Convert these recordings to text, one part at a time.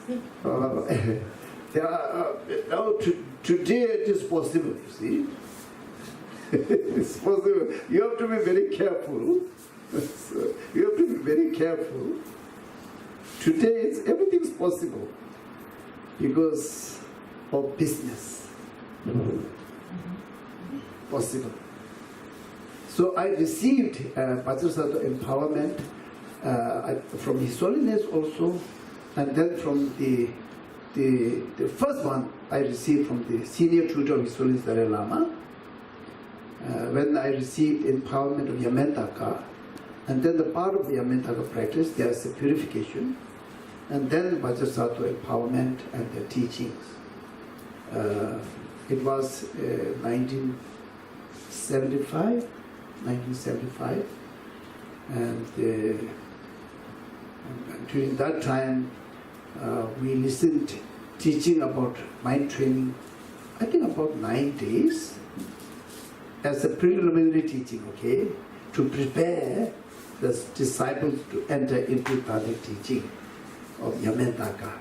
Now today it is possible, you see. It's possible. You have to be very careful. So you have to be very careful. Today everything is possible because of business. Possible. So I received Bodhisattva empowerment from His Holiness also, and then from the first one I received from the senior tutor of His Holiness Dalai Lama, when I received empowerment of Yamentaka, and then the part of the Yamentaka practice, there is a purification, and then Bodhisattva empowerment and the teachings. It was 1975, and during that time we listened teaching about mind training, I think about 9 days, as a preliminary teaching, okay, to prepare the disciples to enter into Tantric teaching of Yamentaka.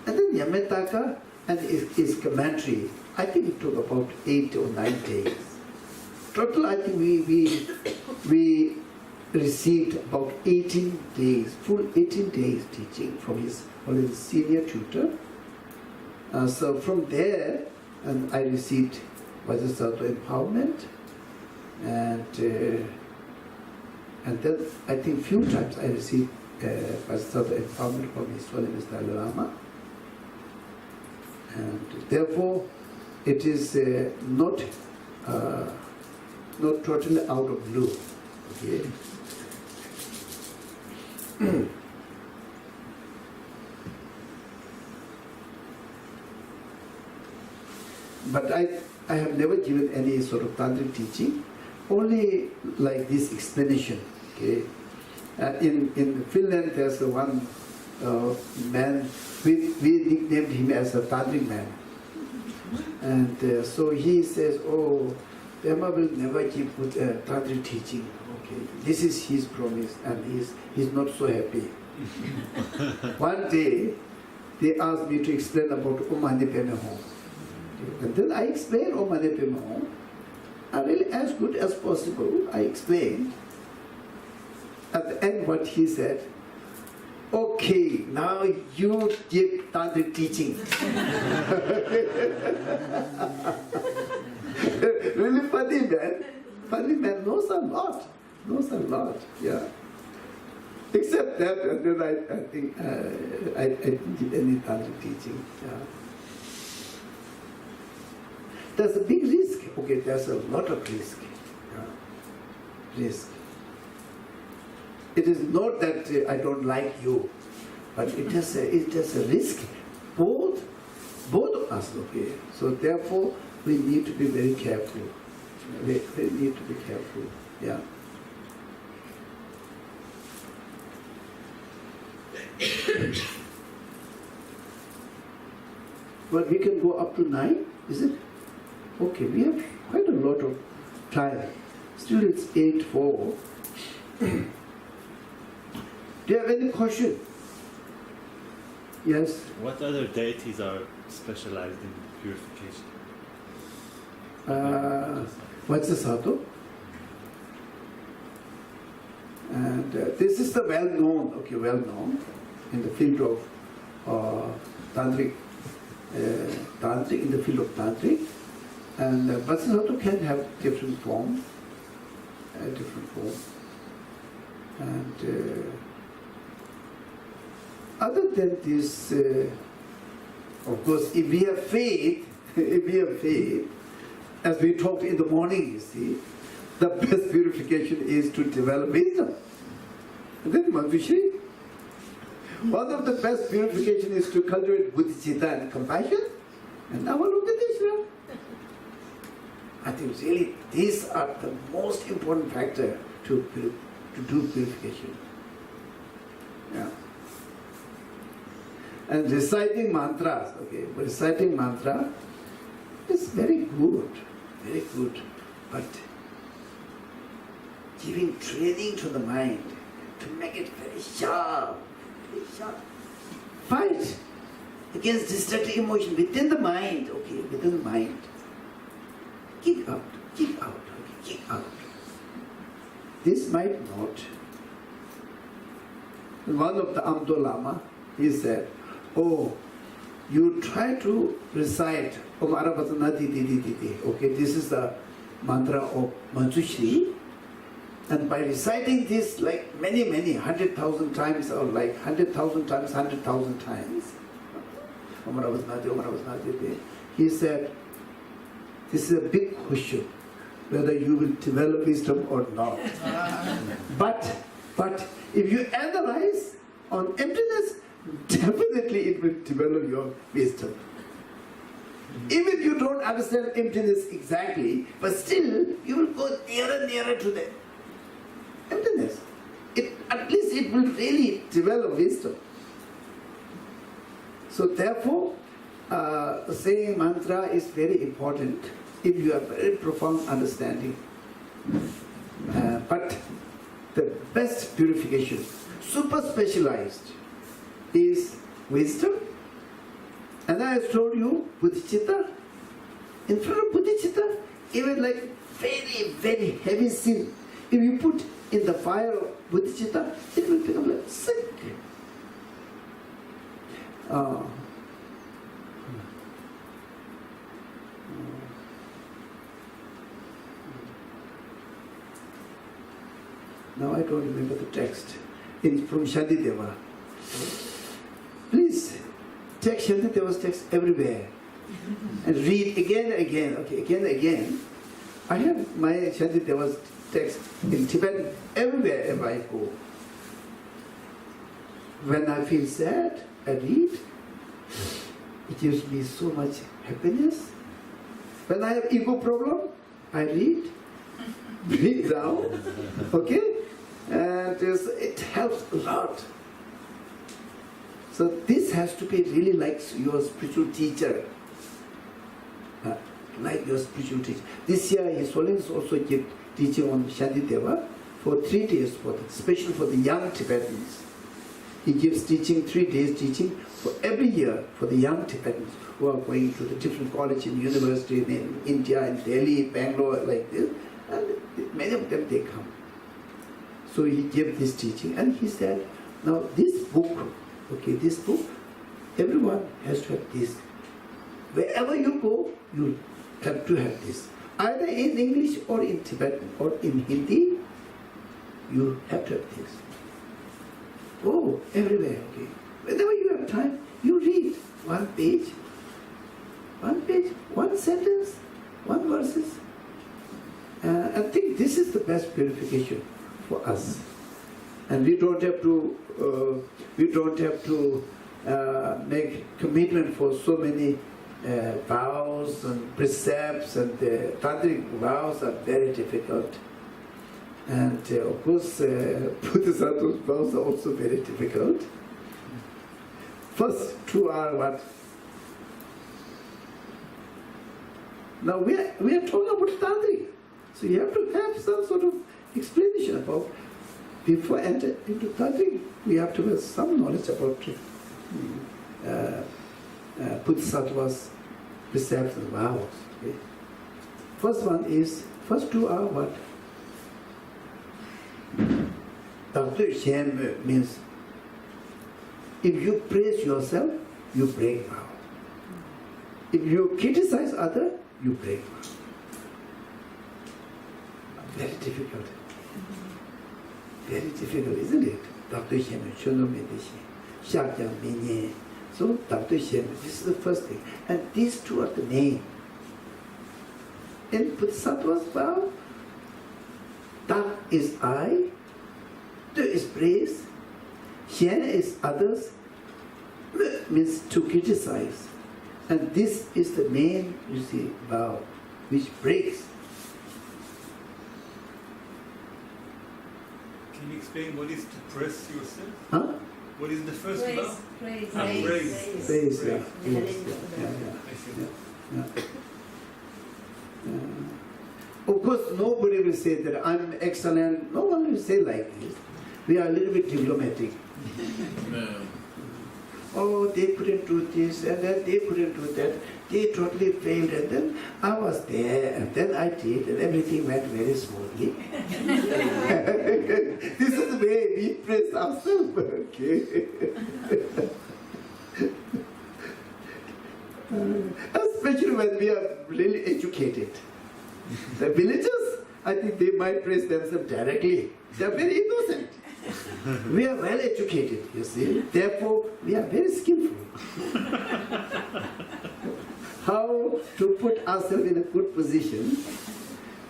And then Yamentaka and his commentary, I think it took about 8 or 9 days. Total, I think we received about 18 days, full 18 days teaching from his senior tutor. So from there, and I received Bodhisattva empowerment, and then I think few times I received Bodhisattva empowerment from His Holiness Dalai Lama, and therefore it is not totally out of blue. Okay. But I have never given any sort of tantric teaching, only like this explanation. Okay. In Finland, there's one man, we nicknamed him as a tantric man. And so he says, oh, Pema will never give tantric teaching. Okay, this is his promise, and he's not so happy. One day, they asked me to explain about Om Mani Padme Hum. And then I explained Om Mani Padme Hum, and really as good as possible, I explained. At the end, what he said, okay, now you give tantric teaching. Really funny man. Funny man knows a lot. Yeah. Except that, and then I think I didn't give any tantric teaching. Yeah. There's a big risk. Okay, there's a lot of risk. Yeah. Risk. It is not that I don't like you, but it is a risk. Both of us, okay. So therefore, we need to be very careful. We need to be careful. Yeah. But we can go up to 9, is it? Okay, we have quite a lot of time. Still, it's 8:04. Do you have any question? Yes? What other deities are specialized in purification? Bodhisattva. And this is the well-known in the field of tantric, in the field of tantric. And Bodhisattva can have different forms, And other than this, of course, if we have faith, as we talked in the morning, you see, the best purification is to develop wisdom. And then Manjushri, one of the best purification is to cultivate bodhicitta and compassion, and Avalokiteshvara. I think really these are the most important factor to do purification. Yeah. And reciting mantras, okay, reciting mantra is very good, but giving training to the mind to make it very sharp, fight against destructive emotion within the mind, okay, within the mind. Kick out, okay, kick out. This might not. One of the Amdo Lama, he said, oh, you try to recite Om Aravatana Didi Didi. Okay, this is the mantra of Manjushri. And by reciting this like many, 100,000 times, or like 100,000 times, 100,000 times, Om Aravatana Didi, he said, this is a big question, whether you will develop wisdom or not. But if you analyze on emptiness, definitely it will develop your wisdom. Even if you don't understand emptiness exactly, but still you will go nearer and nearer to the emptiness. At least it will really develop wisdom. So therefore, saying mantra is very important if you have very profound understanding. But the best purification, super specialized, is wisdom. And I have told you, Bodhisattva, in front of Bodhisattva, even like very heavy sin, if you put in the fire of Bodhisattva, it will become like sick. Now I don't remember the text. It is from Shantideva. Please take Shantideva's text everywhere and read again and again. Okay, again and again. I have my Shantideva's text in Tibetan everywhere I go. When I feel sad, I read. It gives me so much happiness. When I have ego problem, I read. Breathe down. Okay? And it helps a lot. So this has to be really like your spiritual teacher. Like your spiritual teacher. This year His Holiness also give teaching on Shantideva for 3 days, especially for the young Tibetans. He gives teaching, 3 days teaching for every year for the young Tibetans who are going to the different college and university in India, in Delhi, Bangalore, like this. And many of them, they come. So he gave this teaching and he said, now this book, okay, this book, everyone has to have this. Wherever you go, you have to have this. Either in English or in Tibetan or in Hindi, you have to have this. Oh, everywhere, okay. Whenever you have time, you read one page, one sentence, one verses. I think this is the best purification for us, and we don't have to make commitment for so many vows and precepts, and tantric vows are very difficult, and of course Bodhisattva's vows are also very difficult. First 2 are what? Now we are talking about tantric. So you have to have some sort of explanation about, before entering into tantric, we have to have some knowledge about Bodhisattva's precepts and vows. Okay? First 2 are what? Dorjee means, if you praise yourself, you break vow. If you criticize others, you break vow. Very difficult. Very difficult, isn't it? Dorjee, Shono Medishi, Shakyam Minye. So Dorjee, this is the first thing. And these 2 are the name. In Bodhisattva's vow, Ta is I, Tu is praise, Hien is others, means to criticize. And this is the main, you see, vow, which breaks. Can you explain what is to press yourself? Huh? What is the first vow? Praise. Praise, yeah. Yes, yeah. Of course, nobody will say that I'm excellent. No one will say like this. We are a little bit diplomatic. oh, they couldn't do this, and then they couldn't do that. They totally failed, and then I was there, and then I did, and everything went very smoothly. This is the way we praise ourselves, okay? Especially when we are really educated. The villagers, I think they might praise themselves directly. They are very innocent. We are well educated, you see. Therefore, we are very skillful. How to put ourselves in a good position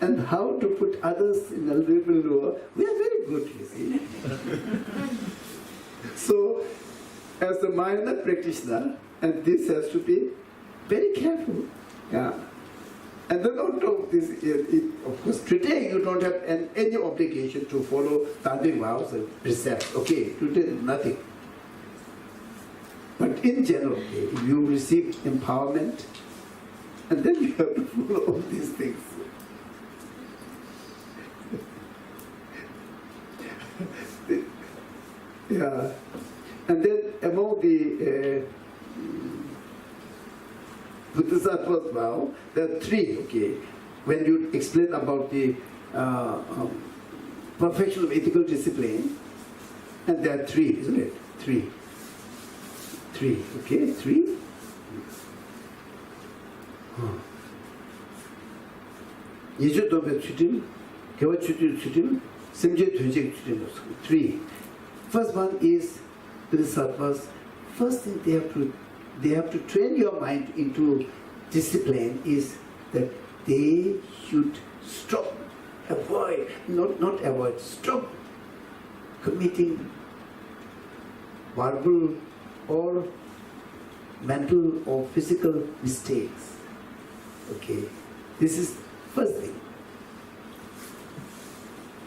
and how to put others in a little lower, we are very good, you see. So, as a minor practitioner, and this has to be very careful. Yeah. And then on top of this, of course, today you don't have any obligation to follow tantric vows and precepts. Okay, today nothing. But in general, okay, you receive empowerment, and then you have to follow all these things. Yeah. And then among the Bodhisattva's vow, there are three, okay. When you explain about the perfection of ethical discipline, and there are three, isn't it? Three, okay, three. 예조 도배 추림, 개화 추림 추림, 심제 되직 추림. Three. First one is Bodhisattvas. First thing they have to train your mind into discipline is that they should stop, avoid, not avoid, stop committing verbal or mental or physical mistakes. Okay, this is first thing.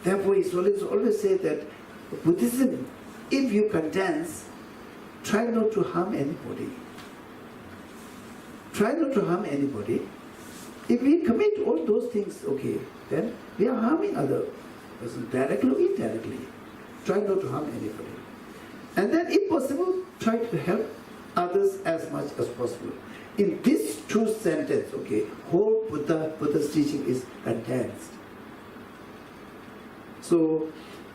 Therefore, it's always say that Buddhism, if you condense, try not to harm anybody. Try not to harm anybody. If we commit all those things, okay, then we are harming other person, directly or indirectly. Try not to harm anybody. And then, if possible, try to help others as much as possible. In this two sentence, okay, whole Buddha's teaching is condensed. So,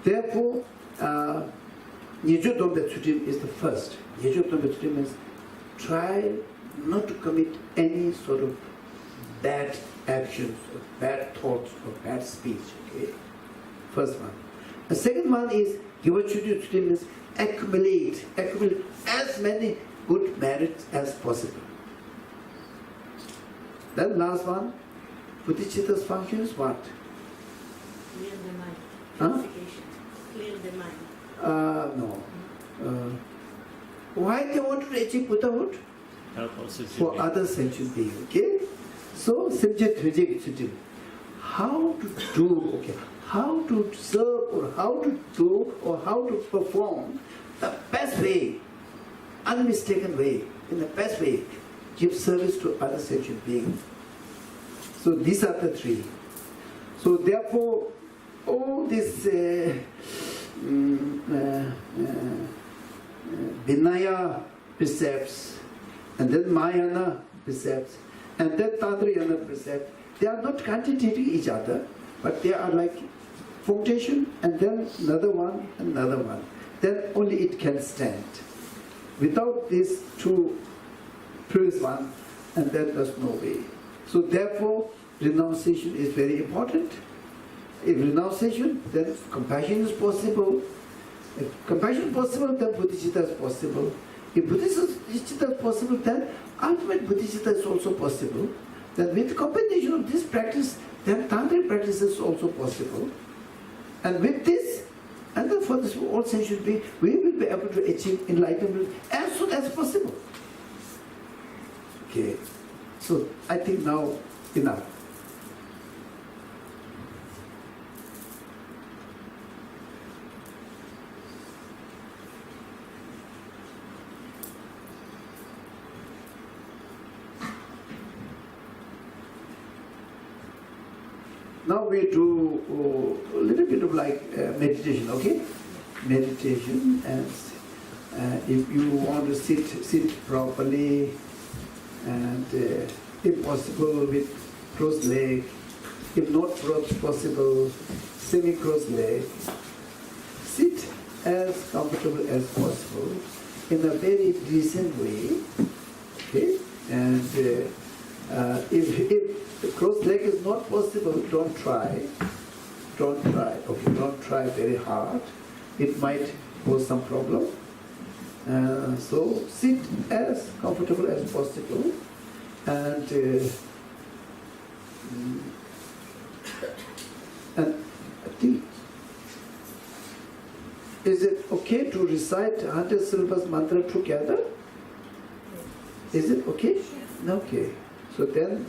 therefore, Yejo Dombe Tsutim is the first. Yejo Dombe Tsutim means try not to commit any sort of bad actions, or bad thoughts, or bad speech. Okay, first one. The second one is Givachudu Tsutim means accumulate as many good merits as possible. Then last one, Bodhicitta's function is what? Clear the mind. Huh? Purification. Clear the mind. No. Why they want to achieve Buddhahood? Help also For other sentient beings, okay? So, Simjit Vijay Chitim. How to do, okay? How to serve, or how to do, or how to perform the best way, unmistaken way, in the best way, give service to other sentient beings. So, these are the three. So, therefore, all this Vinaya precepts, and then Mahayana precepts, and then Tantrayana precepts, they are not contradicting each other, but they are like foundation, and then another one, another one. Then only it can stand. Without these two, previous one, and then there's no way. So therefore, renunciation is very important. If renunciation, then compassion is possible. If compassion is possible, then bodhicitta is possible. If bodhicitta is possible, then ultimate bodhicitta is also possible. Then with the combination of this practice, then tantric practice is also possible. And with this, and then for this all sentient being, we will be able to achieve enlightenment as soon as possible. Okay. So I think now enough. Now we do a little bit of like meditation, okay? Meditation, and If you want to sit properly, and if possible with crossed leg, if not possible, semi-crossed leg, sit as comfortable as possible in a very decent way. Okay, and if the crossed leg is not possible, don't try. Okay, don't try very hard. It might cause some problem. So sit as comfortable as possible, and I think, is it okay to recite 100 syllables mantra together? Is it okay? Okay. So then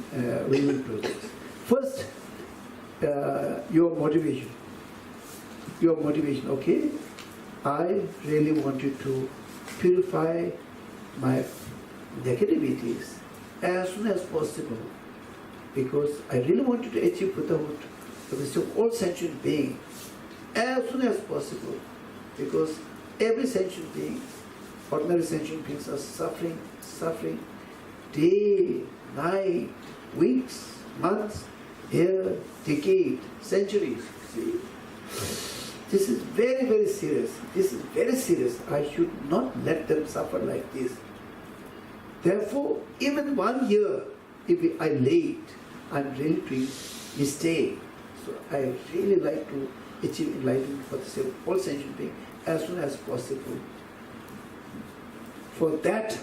we will do this. First, your motivation. Your motivation, okay? I really wanted to purify my negativities as soon as possible, because I really wanted to achieve Buddhahood with all sentient beings as soon as possible, because every sentient being, ordinary sentient beings are suffering day, night, weeks, months, year, decade, centuries. See? This is very, very serious. This is very serious. I should not let them suffer like this. Therefore, even 1 year, if I late, I'm really doing mistake. So I really like to achieve enlightenment for the sake of all sentient beings as soon as possible. For that,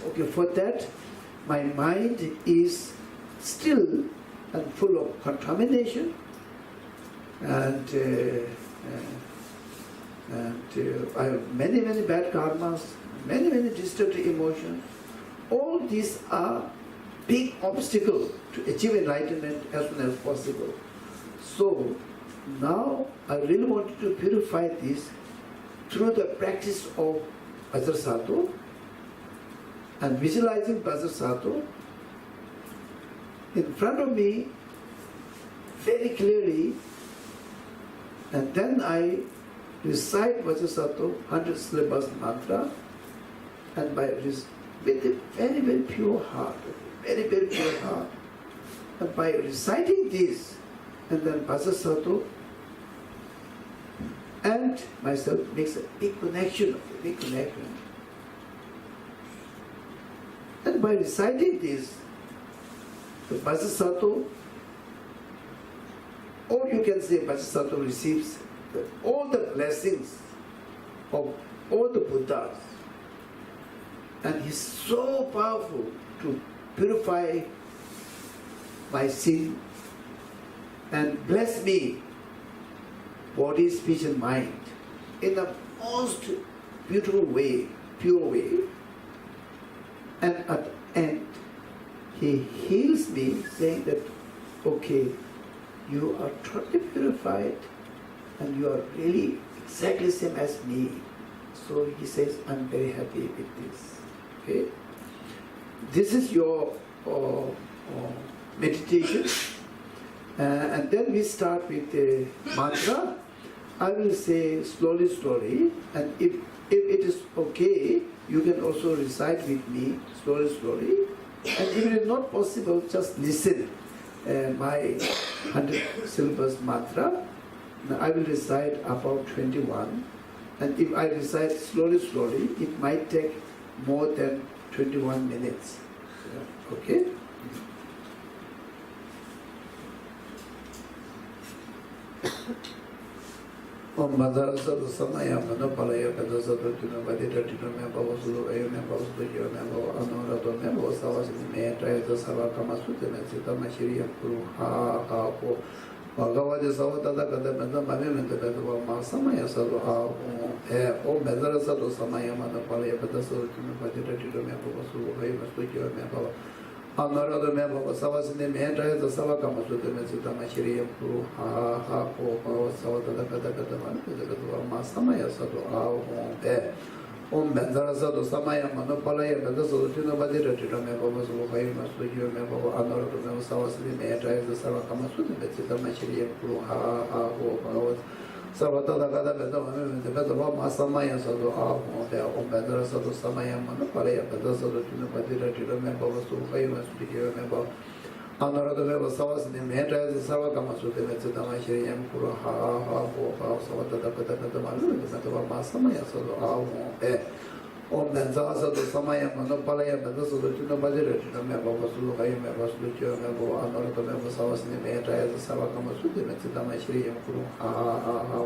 my mind is still and full of contamination, and I have many bad karmas, many distorted emotions. All these are big obstacles to achieve enlightenment as soon as possible. So now I really wanted to purify this through the practice of Bodhisattva and visualizing Bodhisattva in front of me very clearly, and then I recite Bodhisattva 100 syllables mantra, and with a very pure heart, and by reciting this, and then Bodhisattva and myself makes a big connection. And by reciting this, the Bodhisattva, or you can say Bodhisattva receives all the blessings of all the Buddhas, and he's so powerful to purify my sin and bless me, body, speech and mind, in the most beautiful way, pure way. And at the end, he heals me, saying that, okay, you are totally purified and you are really exactly same as me. So he says, I'm very happy with this. Okay? This is your meditation. And then we start with the mantra. I will say slowly, and if it is okay, you can also recite with me slowly. And if it is not possible, just listen my 100 syllables mantra. Now I will recite about 21. And if I recite slowly, it might take more than 21 minutes. Okay? Om Madhara Sadhu Samaya Manopalaya Kadasadu Tino Badita Tino Memba Sulu Ayo Memba Studio Memba Anorato Memba Savasini Mea the Sava Kamasute Mesita Mashiri Kuru Ha Po Bhagavadi Savata Kadamenda Mamimenta Bedava Samaya Sadhu Ha Om Madhara Sadhu Samaya Manopalaya Kadasadu Tino Badita Tino Memba Sulu Ayo Studio Memba Anorato Memba Savasini Mea the Sava Kamasute Mesita Mashiri Kuru Ha Po Savata Kadamenda Samaya Sadhu Ha Om Bendara Sadhu Samaya Manopalaya Kadasadu Tino Badita Tino Memba Sulu Ayo Studio Memba Anorato Memba Savasini Mea the Sava Kamasute Mesita Mashiri Kuru Ha Po Sabatada kada beda mame beda ba masamaya sadu ahu de om beda sadu samaya manu palaya beda sadu tinu padira tiro me baba su kai mas dikyo me ba anorado me savas ne meta sava kama su de metsa dama shri yam kuro ha ha ho ha sabatada kada beda malu beda ba masamaya sadu ahu de om beda sadu samaya manu palaya beda sadu tinu padira tiro me baba su kai me bas dikyo me ba anorado me savas ne meta sava kama su de metsa dama shri yam kuro ha ha ha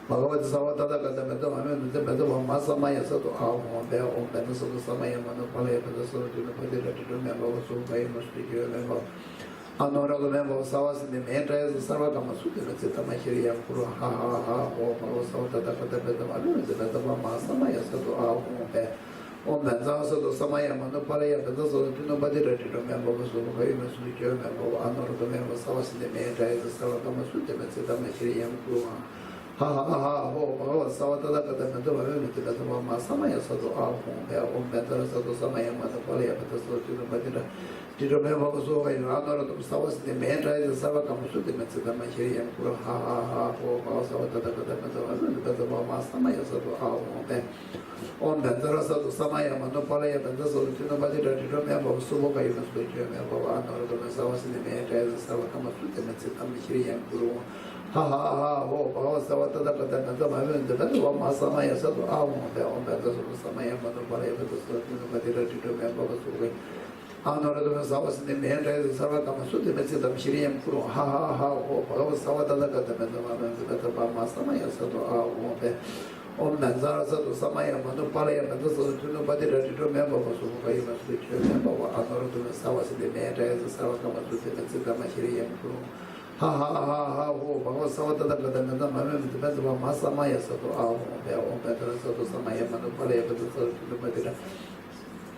Bhagavad Savatata Katameta Mameta Bedava Masamaya Sato Aho, Bea Om Benasato Samaya Manopalaya Pedaso to the Padilla to remember so by Mustiki remember. Honorable member of Savas in the Menta as the Sarakamasu, the Tamashiri Kuru Ha Ha Ha, or Savata Katameta Malu, the Bedava Masamaya Sato Aho, Bea Om Benzaso to Samaya Manopalaya Pedaso to nobody to remember so by Mustiki remember. Honorable member of Savas in the Menta as the Sarakamasu, the Tamashiri Kuru. Ha ha ha ho bhagavad savatata katameta bhavamita katama masamaya sato aho bea om betara sato samaya matapalaya pataso tino patira tiro me bhavaso vai radharatam savas de mehra is sava kamusu de metsata mashiriyam kura ha ha ha ho bhagavad savatata katameta bhavamita katama masamaya sato aho bea om betara sato samaya matapalaya pataso tino patira tiro me bhavaso vai radharatam me bhavaradharatam savas de mehra is sava kamusu de metsata mashiriyam kura ha ha ha ho bhagavad savatata katameta bhavamita katama masamaya sato aho bea om betara sato samaya matapalaya pataso tino patira tiro me bhavaso vai Honorable Savas in the Mehra is Savakamasu, the Metsidam Shiriam Kuru, ha ha ha, ho, Bhagavad Savatata Katameta Masamaya Sato Aho, Om Nanzara Sato Samaya Manupalaya Metaso to nobody ready to remember was Ukai must be remember Honorable Savas in the Mehra is Savakamasu, the Metsidam Shiriam Kuru, ha ha ha ha, ho, Bhagavad Savatata Katameta Masamaya Sato Aho, Om Petra Sato Samaya Manupalaya Metaso to nobody.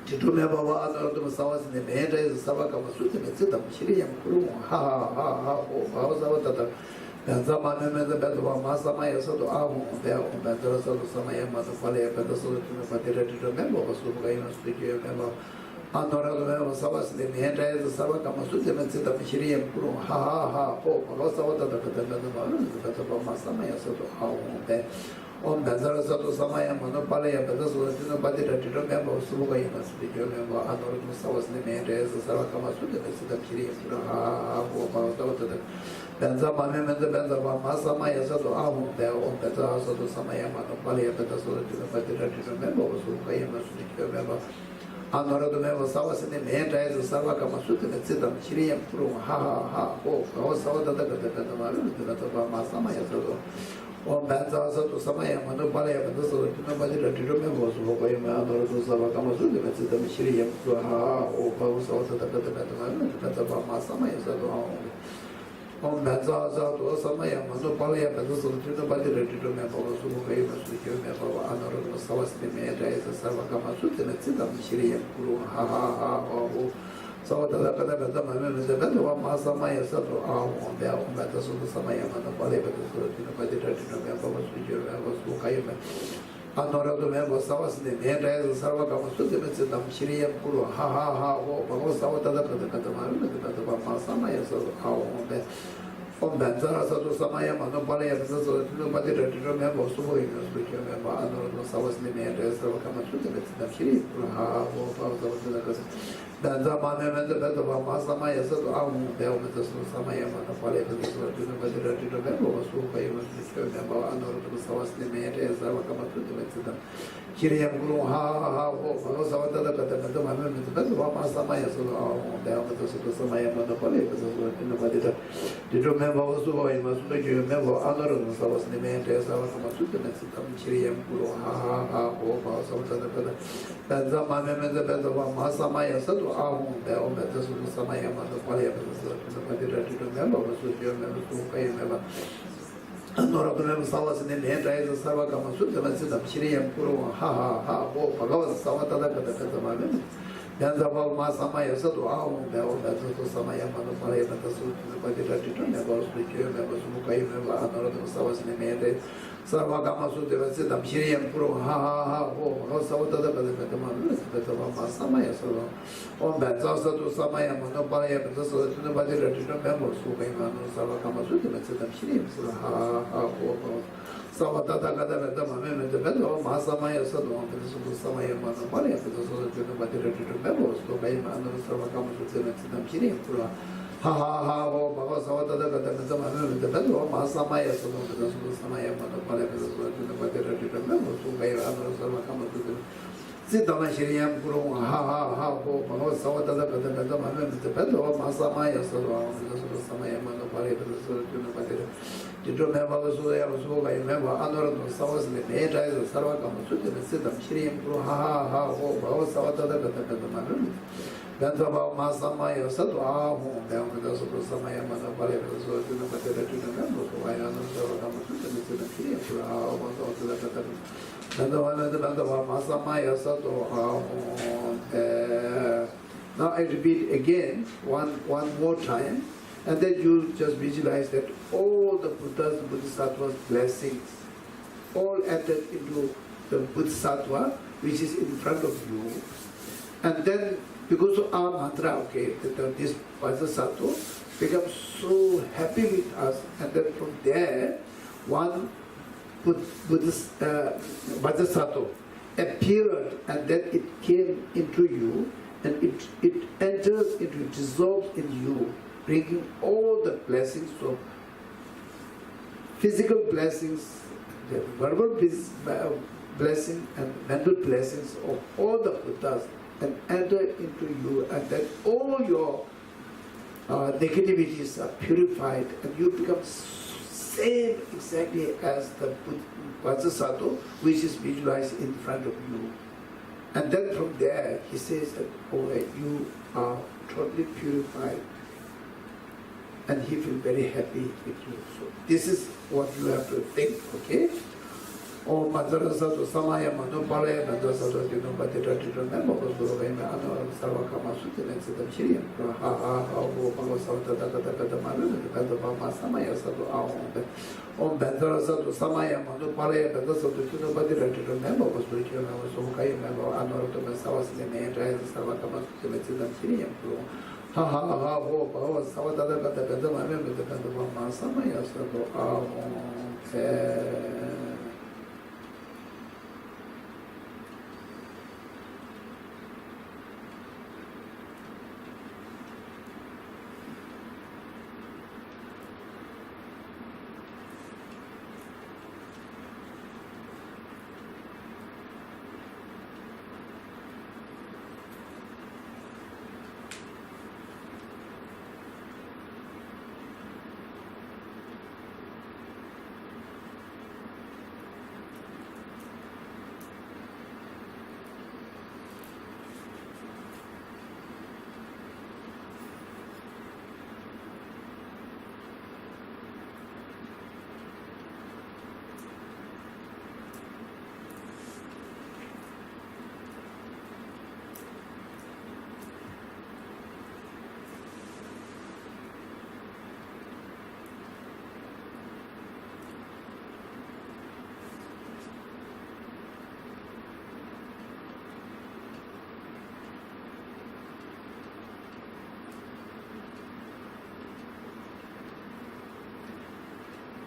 To me, Baba, other Savas in the Mehra is Savakamasu, the Metsidam, Shiriam Kuru, ha ha ha ha, ho, Savata, and Zamana, the Bedava Masamaya Sato Aho, there, Bedra Sato Samaya Matapalaya, Pedaso, to the remember, was Ukaima speaking, remember. Honorable Savas in the Mehra is Savakamasu, the Metsidam, Shiriam Kuru, ha ha ha, ho, Savata, the Bedava Masamaya Sato Aho, there. Om Bezara Sato Samaya Manopalaya Pedaso to nobody to remember Sugai must be remember Honorable Savas in the Mehra is Savakamasu, the Metsidam Shiriam, ha ha ha, Benza Mamem and the Benza Masamaya Sato Aho, there, Om Bezara Sato Samaya Manopalaya Pedaso to nobody to remember Sugai must be remember. Honorable Savas in the Mehra is Savakamasu, the Metsidam Shiriam, ha ha ha, ho, Savata the Masamaya Sato. Om Benza Sato Samaya Manopalaya Pedaso to nobody to remember Sugai Honorable Savakamasu, the Metsidam Shiriam, ha, ho, Savata the Masamaya Sato. Om Benza Sato Samaya Manopalaya Pedaso to nobody to remember Sugai Honorable Savas in the Mehra is Savakamasu, the Metsidam Shiriam, ha ha ha, ho. So the Kadabata is the Bedava Masamaya Sato Aho, the Almetaso Samaya Manopalaya Pedaso to nobody to remember was Ukaima. Honorable member Savas in the Mehra is Savakamasu, the Metsidam Shiriam Kuru, ha ha ha, ho, Bhagavad Savatata Katamari, the Bedava Masamaya Sato Aho, Om Benzara Sato Samaya Manopalaya Pedaso to nobody to remember Sugai must be remember Honorable Savas in the Mehra is Savakamasu, the Metsidam Shiriam Kuru, ha ha, ho, Benza Mamem and the Bedava Masamaya Sato Aho, Bell Metaso Samaya Manopalaya Pedaso to nobody to remember was Ukai must be remember Honorable Savas in the Mehra is Savakamasu, the Metsidam Shiriam Kuru, ha ha ha, ho, Savata the Katameta and the Bedava Masamaya Sato Aho, Bell Metaso Samaya Manopalaya Pedaso to nobody to remember was Ukai must be remember Honorable Savas in the Mehra is Savakamasu, the Metsidam Shiriam Kuru, ha ha ha, ho, Savata the Benza Mamem and the Bedava Masamaya Sato Aho, Bell Metaso Samaya Manopalaya Pedaso to nobody to remember was Ukai Honorable Savas in the Mehra is Savakamasu, the Metsidam Shiriam Kuru, ha ha ha, ho, Bhagavad Savatata Katamari. Bendabal Masamaya Sadu Aum, Bell, Beto Samaya Mano Palaya, Badirato, Nebos, Members Mukai, Another Savas in the Mede, Savagamasu, the Vesidam, Shirian Pro, ha, Rosavata, Beto Masamaya Sadu, on Benzasa to Samaya, Monopalaya, Beto, the Badirato, Members who came on Savagamasu, the Vesidam Shirian, ha, Savata Gada Mamma, the Beto, Masamaya Sadu, the Samaya Monopalaya, the Badirato Members, who came on Savagamasu, the Vesidam Shirian Pro. Ha, Baba Savata the Beto, Masamaya Sadu, the Samaya Monopalaya, the Badirato Members, who came on Savagamasu. Sitama Shiriam Guru, ha, Baba Savata the Beto, Masamaya Sadu, the Samaya Monopalaya, the Badirato. You don't have all the Suya, I remember Anor Savas, the Major, the Saravakamu, the Sitam, Shrim, ha, Savata, the Madrid. Bentaba Masamaya Sadu, down with us of Samaya Manapale, the Matera to the members, who I know Saravakamu, the Shrim, and the one at the Bentaba Masamaya Sadu, now I repeat again, one more time. And then you just visualize that all the Buddha's Bodhisattva's blessings all entered into the Bodhisattva which is in front of you. And then because of our mantra, okay, that this Bodhisattva becomes so happy with us, and then from there one Buddhist Bodhisattva appeared, and then it came into you, and it enters, it dissolves in you, bringing all the blessings of physical blessings, the verbal blessing and mental blessings of all the Buddhas, and enter into you, and then all your negativities are purified, and you become same exactly as the Bodhisattva which is visualized in front of you. And then from there he says that, oh, you are totally purified. And he feels very happy with you. So this is what you have to think, okay? Oh, Madrasa to Samaya Manopale, Madrasa to Dinobati to remember, was the way Anor Savakama Sutin and Sitam Chirian, the Bama Samaya Sato, on Madrasa to Samaya Manopale, Madrasa to Dinobati to remember, was the Chirian, was okay, Anor to Masawas, the main Savakama Sutin and Sitam Chirian. Ha, Savata the Mamma, the Bama Samaya Sato,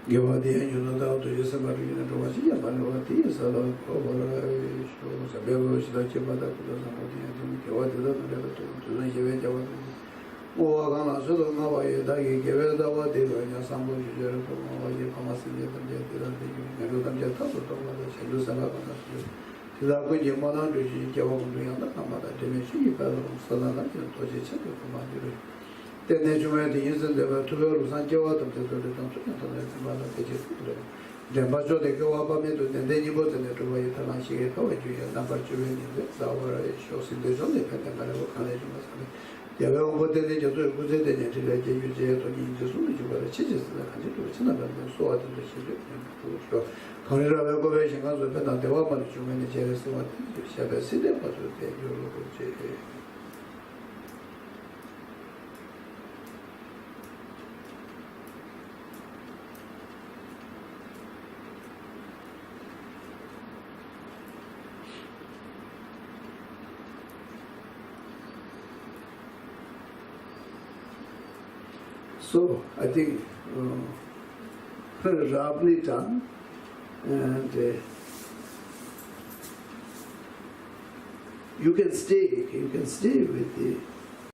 Givati and you know that to Yosemite and Romasia, Banovati, Sala, Sabelo, Shidachimata, Givati, to the Java. Oh, Gana, so don't know why you die, give it the water, and your son will be there from all your Pamasin, and do them just out of the Lusana. To that way, you want to Java, the Kamada, Dimension, Salana, and Toji, from my the nature the instant there were 2 Sanjava to the then Bajo they go up and then you go to the way Talashi, number 2 in our shows in the zone, college. They were over the age of the good and to the JUJ to the Zoom, you were churches to the country to Sinaba and so on to the children. Consider evacuation of the Penal development to manage a Shabbat City, but to take your local JA. So I think roughly done, and you can stay with the